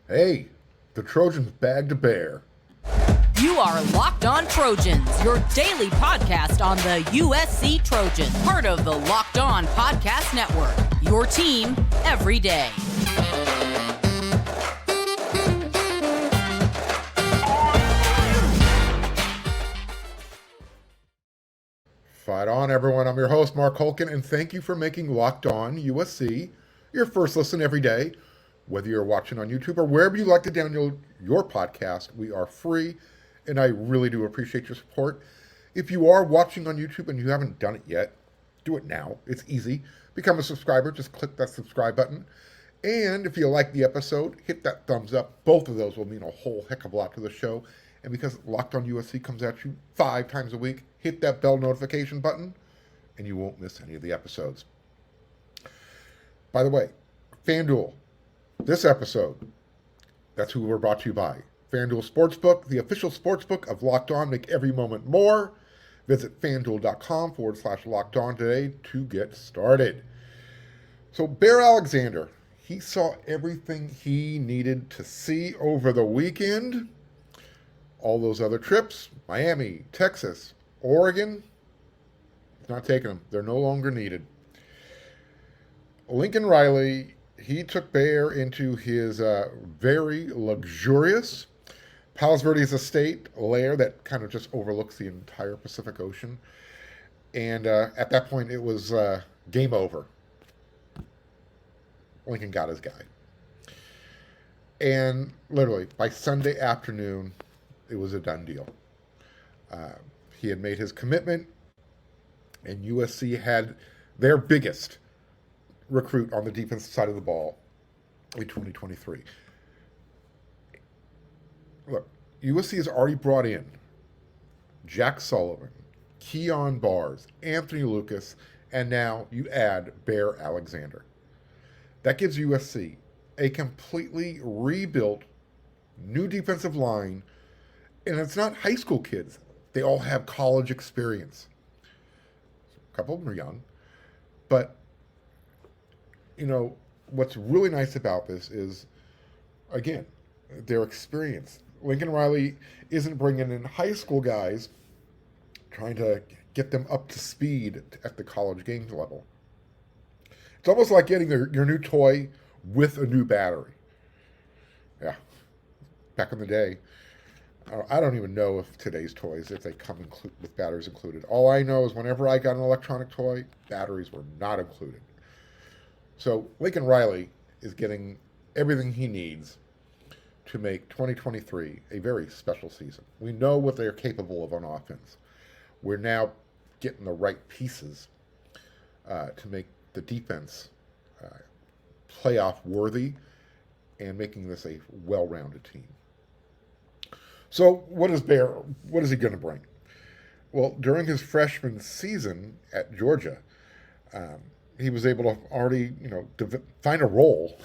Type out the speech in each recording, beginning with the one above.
Hey, the Trojans bagged a bear. You are Locked On Trojans, your daily podcast on the USC Trojans, part of the Locked On Podcast Network, your team every day. Fight on, everyone. I'm your host, Mark Holkin, and thank you for making Locked On USC your first listen every day. Whether you're watching on YouTube or wherever you like to download your podcast, we are free, and I really do appreciate your support. If you are watching on YouTube and you haven't done it yet, do it now. It's easy. Become a subscriber. Just click that subscribe button. And if you like the episode, hit that thumbs up. Both of those will mean a whole heck of a lot to the show. And because Locked On USC comes at you 5 times a week, hit that bell notification button, and you won't miss any of the episodes. By the way, FanDuel, this episode, that's who we're brought to you by. FanDuel Sportsbook, the official sportsbook of Locked On. Make every moment more. Visit FanDuel.com/Locked On today to get started. So Bear Alexander, he saw everything he needed to see over the weekend. All those other trips, Miami, Texas, Oregon, he's not taking them. They're no longer needed. Lincoln Riley, he took Bear into his very luxurious Palos Verdes estate lair that kind of just overlooks the entire Pacific Ocean. And at that point, it was game over. Lincoln got his guy. And literally, by Sunday afternoon, it was a done deal. He had made his commitment, and USC had their biggest recruit on the defensive side of the ball in 2023. Look, USC has already brought in Jack Sullivan, Keon Bars, Anthony Lucas, and now you add Bear Alexander. That gives USC a completely rebuilt new defensive line, and it's not high school kids. They all have college experience. A couple of them are young, but you know, what's really nice about this is, again, their experience. Lincoln Riley isn't bringing in high school guys trying to get them up to speed at the college games level. It's almost like getting your new toy with a new battery. Yeah, back in the day. I don't even know if today's toys, if they come with batteries included. All I know is whenever I got an electronic toy, batteries were not included. So Lincoln Riley is getting everything he needs to make 2023 a very special season. We know what they're capable of on offense. We're now getting the right pieces to make the defense playoff worthy and making this a well-rounded team. So what is he going to bring? Well, during his freshman season at Georgia, he was able to already, find a role.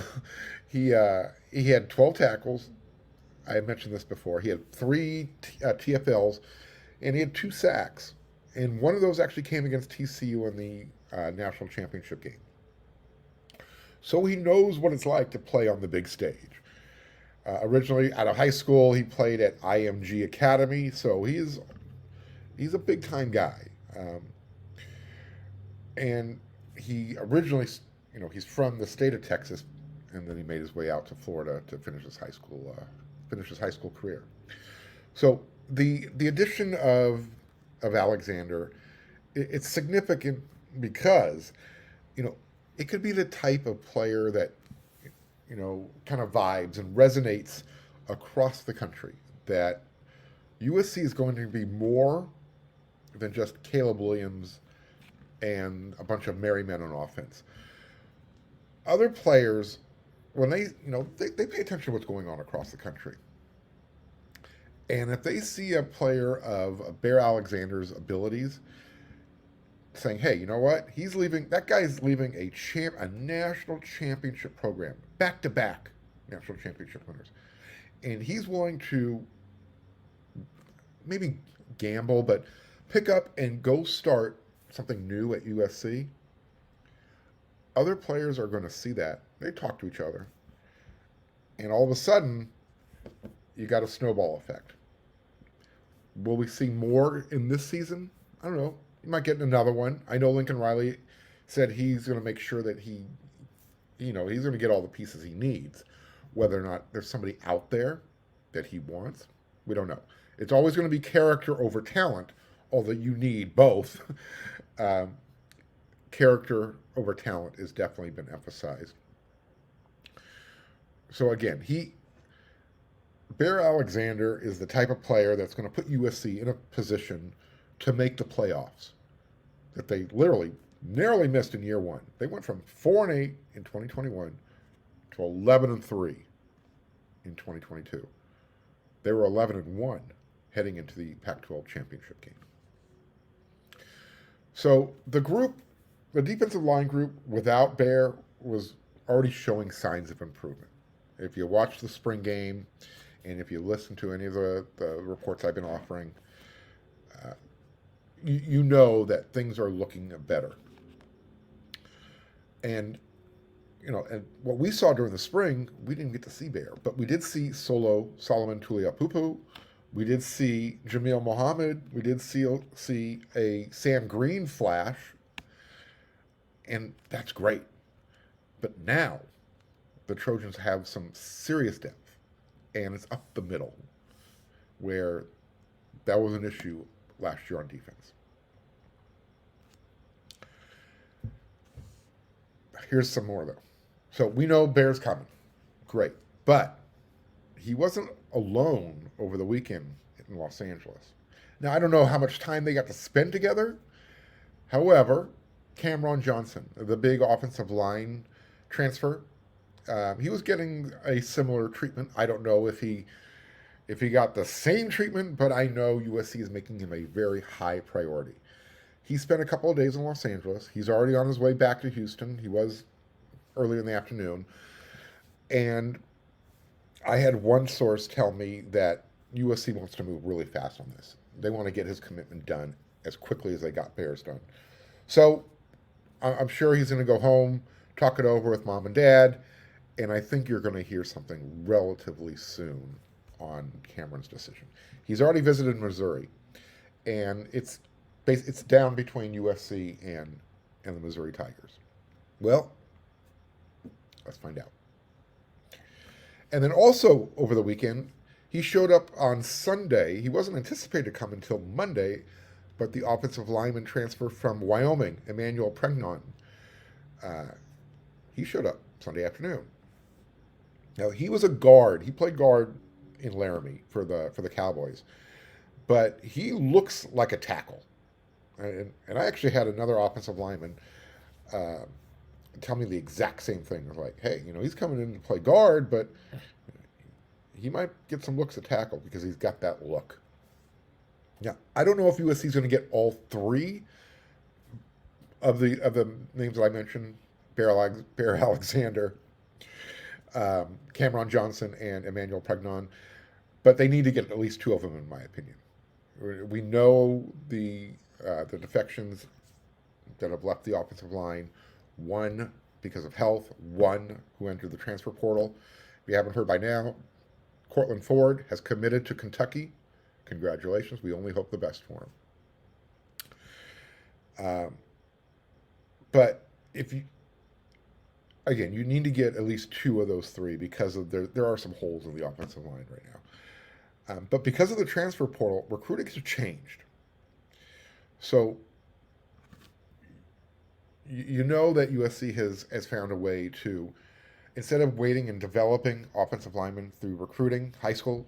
He had 12 tackles. I mentioned this before. He had 3 TFLs, and he had 2 sacks. And one of those actually came against TCU in the national championship game. So he knows what it's like to play on the big stage. Originally out of high school, he played at IMG Academy, so he's a big-time guy. And he originally, he's from the state of Texas, and then he made his way out to Florida to finish his high school career. So the addition of Alexander, it's significant because, it could be the type of player that, kind of vibes and resonates across the country, that USC is going to be more than just Caleb Williams and a bunch of merry men on offense. Other players, when they pay attention to what's going on across the country. And if they see a player of Bear Alexander's abilities, saying, hey, you know what? That guy's leaving a national championship program, back-to-back national championship winners. And he's willing to maybe gamble, but pick up and go start something new at USC. Other players are going to see that. They talk to each other. And all of a sudden, you got a snowball effect. Will we see more in this season? I don't know. You might get another one. I know Lincoln Riley said he's going to make sure that he's going to get all the pieces he needs. Whether or not there's somebody out there that he wants, we don't know. It's always going to be character over talent, although you need both. Character over talent has definitely been emphasized. So again, Bear Alexander is the type of player that's going to put USC in a position to make the playoffs that they literally narrowly missed in year one. They went from 4-8 in 2021 to 11-3 in 2022. They were 11-1 heading into the Pac-12 championship game. So the defensive line group without Bear was already showing signs of improvement. If you watch the spring game and if you listen to any of the reports I've been offering, you know that things are looking better. And and what we saw during the spring, we didn't get to see Bear, but we did see Solomon Tuliaupupu. We did see Jamil Mohammed. We did see a Sam Green flash, and that's great. But now, the Trojans have some serious depth, and it's up the middle, where that was an issue last year on defense. Here's some more, though. So we know Bear's coming. Great. But he wasn't alone over the weekend in Los Angeles. Now, I don't know how much time they got to spend together. However, Cameron Johnson, the big offensive line transfer, he was getting a similar treatment. I don't know if he got the same treatment, but I know USC is making him a very high priority. He spent a couple of days in Los Angeles. He's already on his way back to Houston. He was earlier in the afternoon. And I had one source tell me that USC wants to move really fast on this. They want to get his commitment done as quickly as they got Bears done. So I'm sure he's going to go home, talk it over with mom and dad, and I think you're going to hear something relatively soon on Cameron's decision. He's already visited Missouri, and it's down between USC and the Missouri Tigers. Well, let's find out. And then also over the weekend, he showed up on Sunday. He wasn't anticipated to come until Monday, but the offensive lineman transfer from Wyoming, Emmanuel Pregnon, he showed up Sunday afternoon. Now, he was a guard. He played guard in Laramie for the Cowboys, but he looks like a tackle. And I actually had another offensive lineman tell me the exact same thing. It was like, hey, he's coming in to play guard, but he might get some looks at tackle because he's got that look. Now, I don't know if USC is going to get all three of the names that I mentioned: Bear Alexander, Cameron Johnson, and Emmanuel Pregnon, but they need to get at least two of them, in my opinion. We know the defections that have left the offensive line, one because of health, one who entered the transfer portal. If you haven't heard by now, Cortland Ford has committed to Kentucky. Congratulations. We only hope the best for him. But you need to get at least two of those three because there are some holes in the offensive line right now. But because of the transfer portal, recruiting has changed. So you know that USC has found a way to, instead of waiting and developing offensive linemen through recruiting, high school,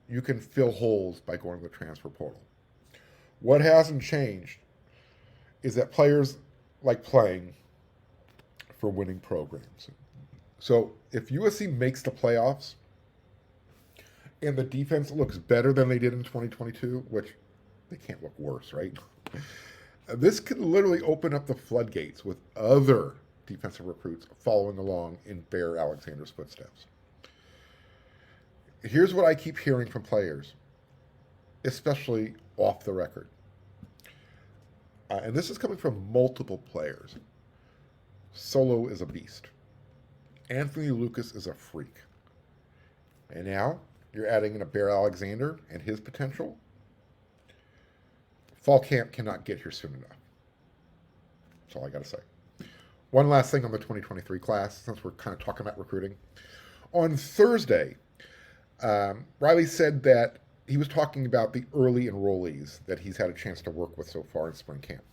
you can fill holes by going to the transfer portal. What hasn't changed is that players like playing for winning programs. So if USC makes the playoffs and the defense looks better than they did in 2022, which they can't look worse, right? This could literally open up the floodgates with other defensive recruits following along in Bear Alexander's footsteps. Here's what I keep hearing from players, especially off the record. And this is coming from multiple players. Solo is a beast. Anthony Lucas is a freak. And now you're adding in a Bear Alexander and his potential. Fall camp cannot get here soon enough. That's all I got to say. One last thing on the 2023 class, since we're kind of talking about recruiting. On Thursday, Riley said that he was talking about the early enrollees that he's had a chance to work with so far in spring camp.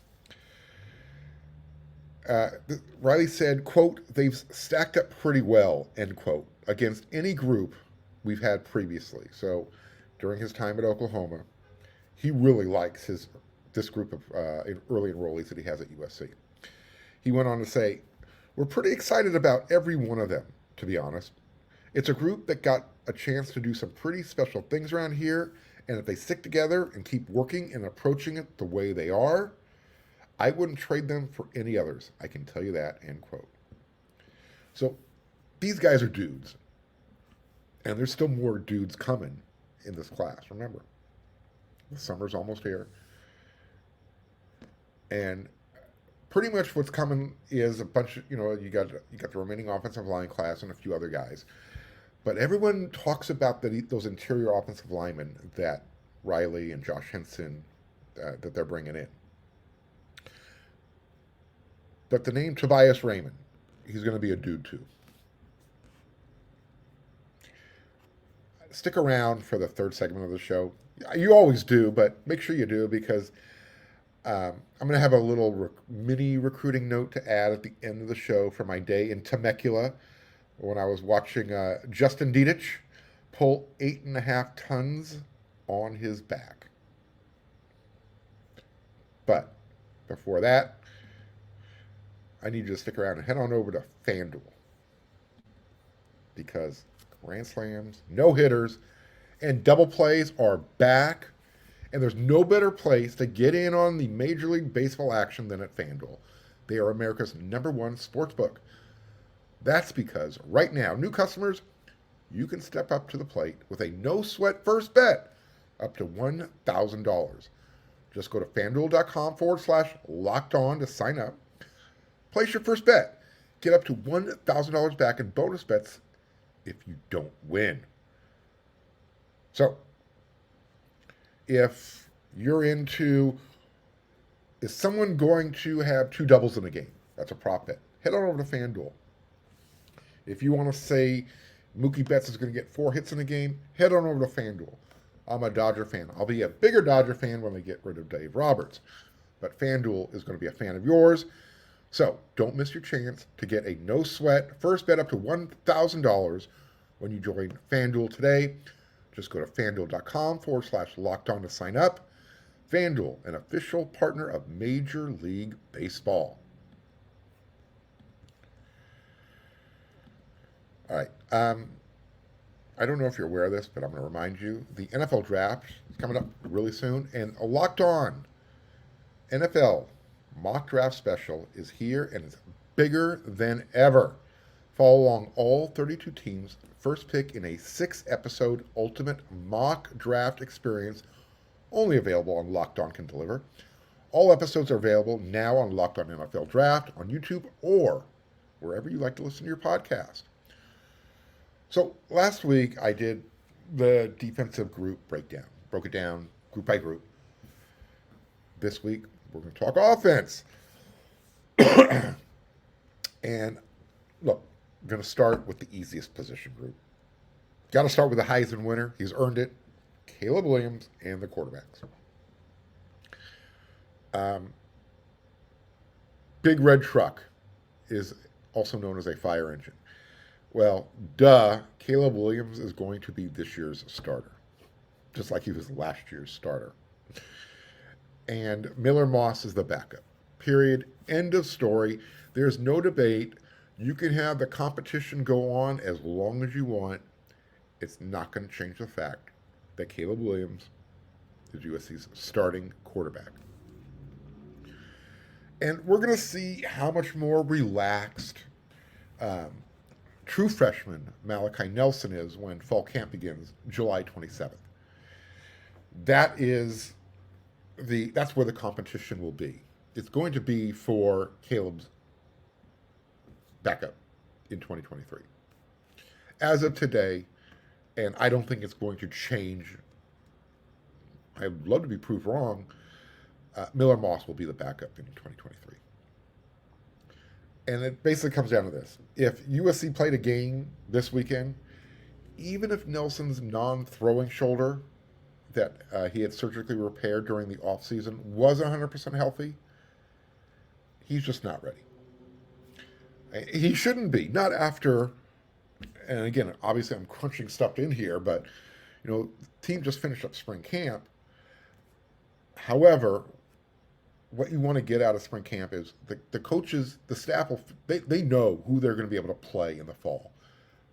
Riley said, quote, they've stacked up pretty well, end quote, against any group we've had previously. So during his time at Oklahoma, he really likes this group of early enrollees that he has at USC. He went on to say, we're pretty excited about every one of them, to be honest. It's a group that got a chance to do some pretty special things around here, and if they stick together and keep working and approaching it the way they are, I wouldn't trade them for any others. I can tell you that, end quote. So these guys are dudes. And there's still more dudes coming in this class, remember. The summer's almost here. And pretty much what's coming is a bunch of, you got the remaining offensive line class and a few other guys. But everyone talks about those interior offensive linemen that Riley and Josh Henson, that they're bringing in. But the name Tobias Raymond, he's going to be a dude too. Stick around for the third segment of the show. You always do, but make sure you do because I'm going to have a little mini recruiting note to add at the end of the show for my day in Temecula when I was watching Justin Dedich pull 8.5 tons on his back. But before that, I need you to stick around and head on over to FanDuel because grand slams, no-hitters, and double plays are back, and there's no better place to get in on the Major League Baseball action than at FanDuel. They are America's #1 sportsbook. That's because right now, new customers, you can step up to the plate with a no-sweat first bet up to $1,000. Just go to FanDuel.com/locked-on to sign up. Place your first bet. Get up to $1,000 back in bonus bets if you don't win. So, if you're into, is someone going to have 2 doubles in a game? That's a prop bet. Head on over to FanDuel. If you want to say Mookie Betts is going to get 4 hits in a game, head on over to FanDuel. I'm a Dodger fan. I'll be a bigger Dodger fan when they get rid of Dave Roberts. But FanDuel is going to be a fan of yours. So don't miss your chance to get a no-sweat first bet up to $1,000 when you join FanDuel today. Just go to FanDuel.com/locked-on to sign up. FanDuel, an official partner of Major League Baseball. All right. I don't know if you're aware of this, but I'm going to remind you. The NFL draft is coming up really soon, and a Locked On NFL mock draft special is here, and it's bigger than ever. Follow along all 32 teams' first pick in a 6-episode ultimate mock draft experience, only available on Locked On Can Deliver. All episodes are available now on Locked On NFL Draft, on YouTube, or wherever you like to listen to your podcast. So last week I did the defensive group breakdown, broke it down group by group. This week we're going to talk offense. And look, I'm going to start with the easiest position group. Got to start with the Heisman winner. He's earned it. Caleb Williams and the quarterbacks. Big Red Truck is also known as a fire engine. Well, Caleb Williams is going to be this year's starter, just like he was last year's starter. And Miller Moss is the backup. Period. End of story. There's no debate. You can have the competition go on as long as you want. It's not going to change the fact that Caleb Williams is USC's starting quarterback. And we're going to see how much more relaxed true freshman Malachi Nelson is when fall camp begins July 27th. That's where the competition will be. It's going to be for Caleb's backup in 2023. As of today, and I don't think it's going to change. I'd love to be proved wrong. Miller Moss will be the backup in 2023. And it basically comes down to this. If USC played a game this weekend, even if Nelson's non-throwing shoulder that he had surgically repaired during the offseason was 100% healthy, he's just not ready. He shouldn't be. Not after, and again, obviously I'm crunching stuff in here, but, the team just finished up spring camp. However, what you want to get out of spring camp is the coaches, the staff, they know who they're going to be able to play in the fall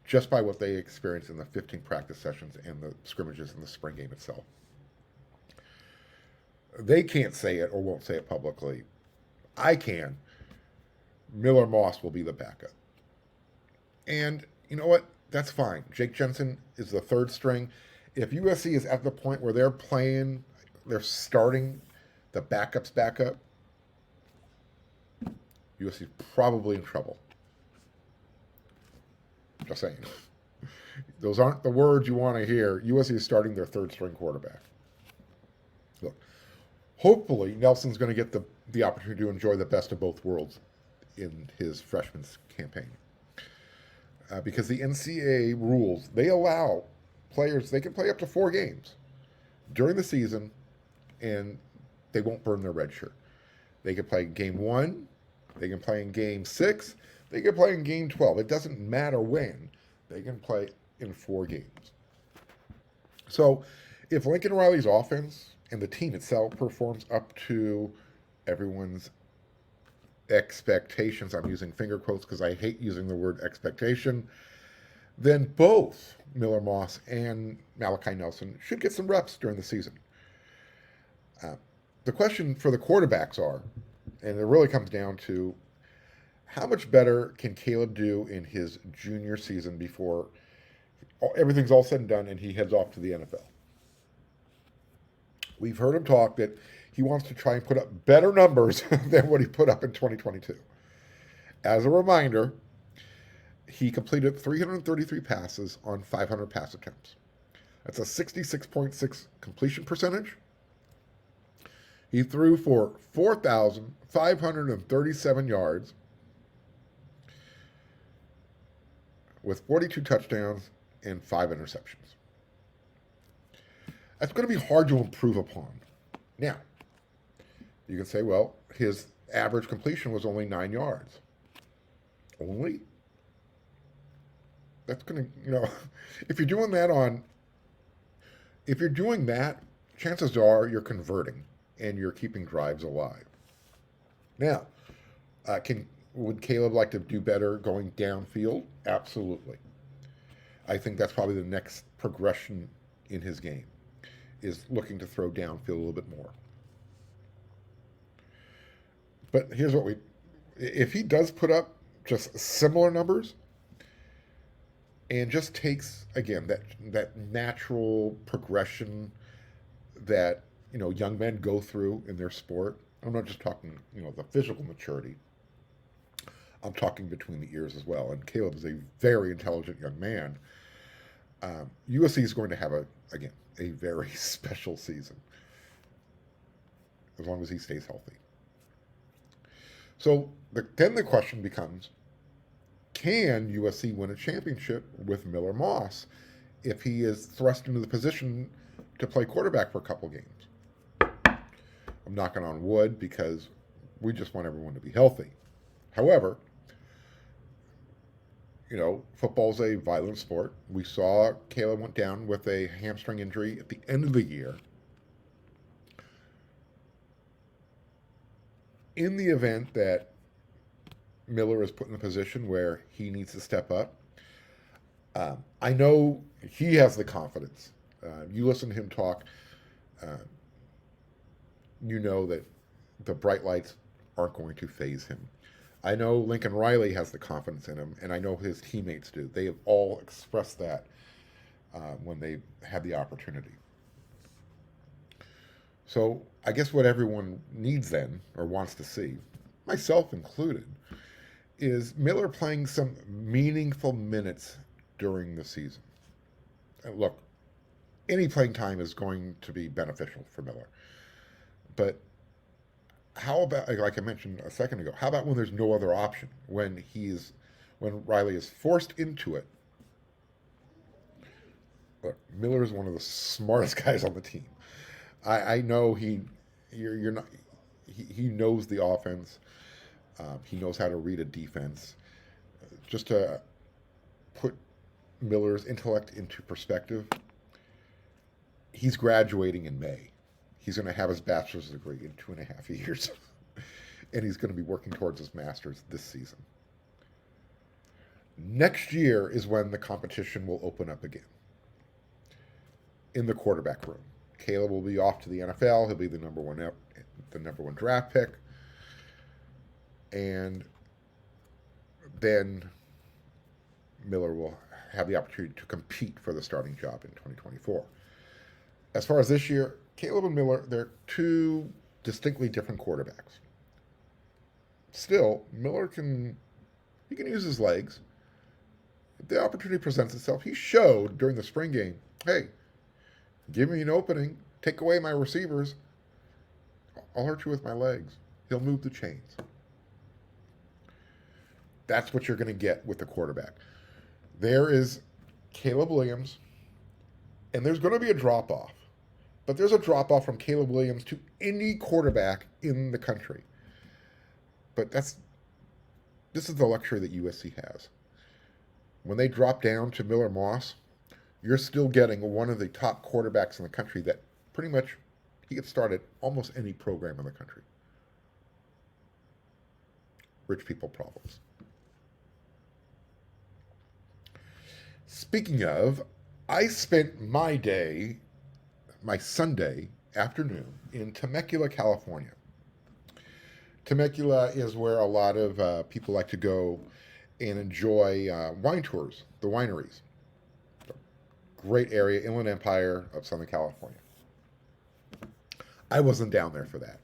just by what they experience in the 15 practice sessions and the scrimmages in the spring game itself. They can't say it or won't say it publicly. I can. Miller Moss will be the backup. And you know what? That's fine. Jake Jensen is the third string. If USC is at the point where they're starting the backup's backup, USC is probably in trouble. Just saying. Those aren't the words you want to hear. USC is starting their third string quarterback. Look, hopefully Nelson's going to get the opportunity to enjoy the best of both worlds in his freshman campaign. Because the NCAA rules, they allow players, they can play up to 4 games during the season, and they won't burn their red shirt. They can play game 1, they can play in game 6, they can play in game 12. It doesn't matter when. They can play in 4 games. So if Lincoln Riley's offense and the team itself performs up to everyone's expectations, I'm using finger quotes because I hate using the word expectation, then both Miller Moss and Malachi Nelson should get some reps during the season. The question for the quarterbacks are, and it really comes down to, how much better can Caleb do in his junior season before everything's all said and done and he heads off to the NFL? We've heard him talk that he wants to try and put up better numbers than what he put up in 2022. As a reminder, he completed 333 passes on 500 pass attempts. That's a 66.6 completion percentage. He threw for 4,537 yards with 42 touchdowns and 5 interceptions. That's going to be hard to improve upon. Now, you can say, well, his average completion was only 9 yards. Only? That's going to, if you're doing that, chances are you're converting and you're keeping drives alive. Now, would Caleb like to do better going downfield? Absolutely. I think that's probably the next progression in his game, is looking to throw downfield a little bit more. But here's what if he does put up just similar numbers and just takes, again, that natural progression that, young men go through in their sport. I'm not just talking, the physical maturity. I'm talking between the ears as well. And Caleb is a very intelligent young man. USC is going to have a very special season, as long as he stays healthy. So then the question becomes, can USC win a championship with Miller Moss if he is thrust into the position to play quarterback for a couple games? I'm knocking on wood because we just want everyone to be healthy. However, football's a violent sport. We saw Caleb went down with a hamstring injury at the end of the year. In the event that Miller is put in a position where he needs to step up, I know he has the confidence. You listen to him talk, you know that the bright lights aren't going to faze him. I know Lincoln Riley has the confidence in him, and I know his teammates do. They have all expressed that when they had the opportunity. So I guess what everyone needs then, or wants to see, myself included, is Miller playing some meaningful minutes during the season. And look, any playing time is going to be beneficial for Miller. But how about, like I mentioned a second ago, how about when there's no other option? When Riley is forced into it? Look, Miller is one of the smartest guys on the team. I know you're not. He knows the offense. He knows how to read a defense. Just to put Miller's intellect into perspective, he's graduating in May. He's going to have his bachelor's degree in 2.5 years. And he's going to be working towards his master's this season. Next year is when the competition will open up again in the quarterback room. Caleb will be off to the NFL. He'll be the number one draft pick. And then Miller will have the opportunity to compete for the starting job in 2024. As far as this year, Caleb and Miller, they're two distinctly different quarterbacks. Still, Miller can use his legs. If the opportunity presents itself, he showed during the spring game, hey, give me an opening, take away my receivers, I'll hurt you with my legs. He'll move the chains. That's what you're going to get with the quarterback. There is Caleb Williams, and there's going to be a drop-off. But there's a drop-off from Caleb Williams to any quarterback in the country. But this is the luxury that USC has. When they drop down to Miller Moss, you're still getting one of the top quarterbacks in the country that pretty much he gets started almost any program in the country. Rich people problems. Speaking of, I spent my Sunday afternoon in Temecula, California. Temecula is where a lot of people like to go and enjoy wine tours, the wineries. Great area, Inland Empire of Southern California. I wasn't down there for that.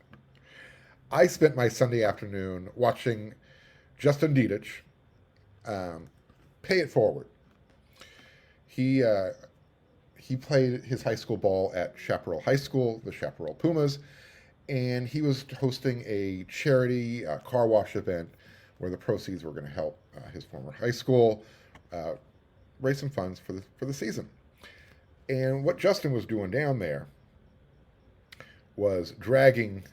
I spent my Sunday afternoon watching Justin Dedich pay it forward. He played his high school ball at Chaparral High School, the Chaparral Pumas, and he was hosting a charity car wash event where the proceeds were going to help his former high school raise some funds for the season. And what Justin was doing down there was dragging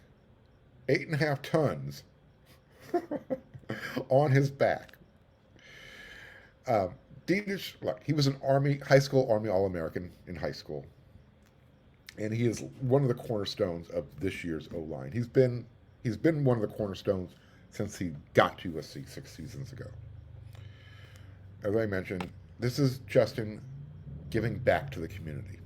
8.5 tons on his back. Dedich, look, he was an high school Army All-American in high school. And he is one of the cornerstones of this year's O-line. He's been one of the cornerstones since he got to USC 6 seasons ago. As I mentioned, this is Justin giving back to the community.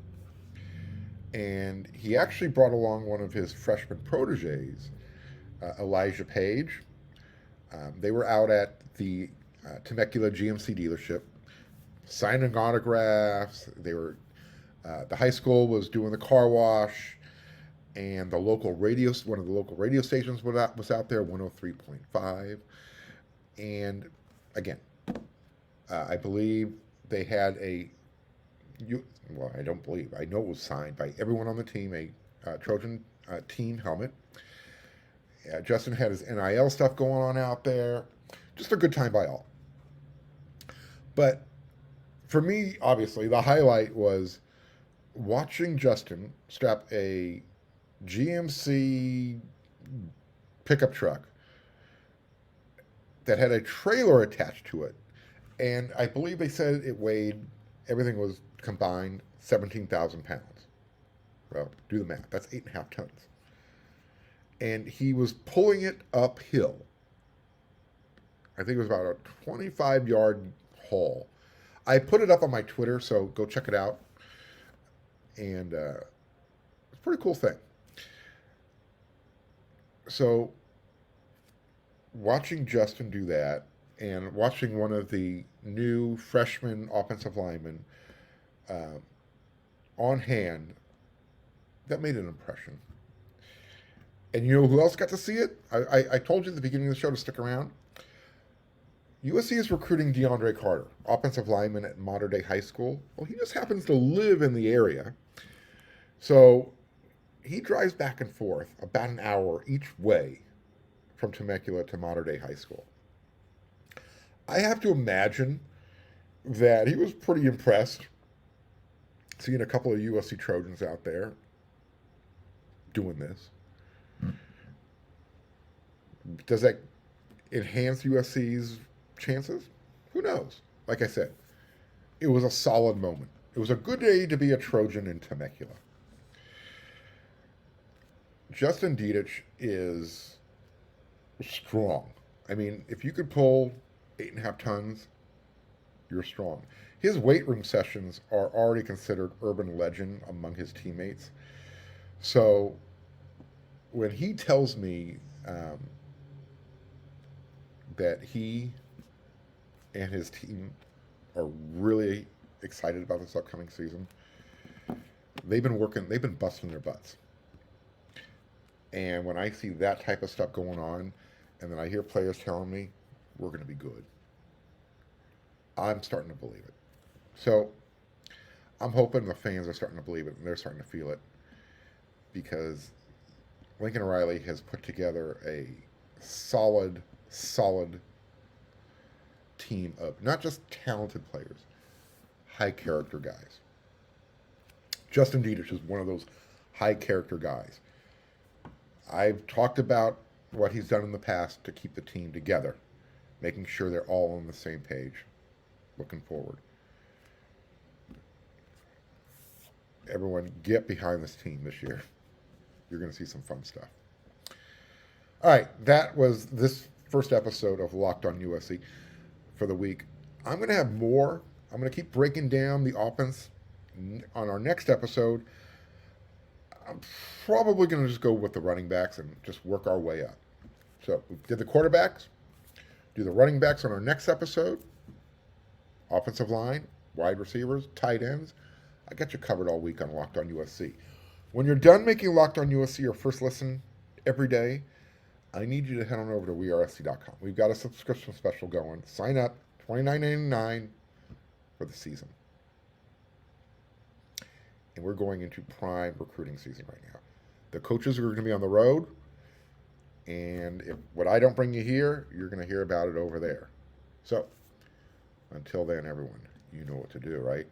And he actually brought along one of his freshman proteges, Elijah Paige. They were out at the Temecula GMC dealership, signing autographs. They were the high school was doing the car wash, and one of the local radio stations was out there, 103.5. And again, I believe they had I don't believe, I know it was signed by everyone on the team, a Trojan team helmet. Justin had his NIL stuff going on out there. Just a good time by all. But for me, obviously, the highlight was watching Justin strap a GMC pickup truck that had a trailer attached to it. And I believe they said everything was combined, 17,000 pounds. Well, do the math. That's 8.5 tons. And he was pulling it uphill. I think it was about a 25-yard haul. I put it up on my Twitter, so go check it out. And it's a pretty cool thing. So watching Justin do that and watching one of the new freshman offensive linemen on hand, that made an impression. And you know who else got to see it? I told you at the beginning of the show to stick around. USC is recruiting DeAndre Carter, offensive lineman at Modern Day High School. Well, he just happens to live in the area. So he drives back and forth about an hour each way from Temecula to Modern Day High School. I have to imagine that he was pretty impressed seeing a couple of USC Trojans out there doing this. Does that enhance USC's chances? Who knows? Like I said, it was a solid moment. It was a good day to be a Trojan in Temecula. Justin Dedich is strong. I mean, if you could pull 8.5 tons, you're strong. His weight room sessions are already considered urban legend among his teammates. So when he tells me that he and his team are really excited about this upcoming season, they've been busting their butts. And when I see that type of stuff going on, and then I hear players telling me we're going to be good, I'm starting to believe it. So I'm hoping the fans are starting to believe it and they're starting to feel it, because Lincoln Riley has put together a solid team of not just talented players, high character guys. Justin Dedich is one of those high character guys. I've talked about what he's done in the past to keep the team together, making sure they're all on the same page, looking forward. Everyone, get behind this team this year. You're going to see some fun stuff. All right, that was this first episode of Locked on USC for the week. I'm going to have more. I'm going to keep breaking down the offense on our next episode. I'm probably going to just go with the running backs and just work our way up. So we did the quarterbacks, do the running backs on our next episode, offensive line, wide receivers, tight ends. I got you covered all week on Locked on USC. When you're done making Locked on USC your first listen every day, I need you to head on over to wearesc.com. We've got a subscription special going. Sign up, $29.99 for the season. And we're going into prime recruiting season right now. The coaches are going to be on the road, and if what I don't bring you here, you're going to hear about it over there. So, until then, everyone, you know what to do, right?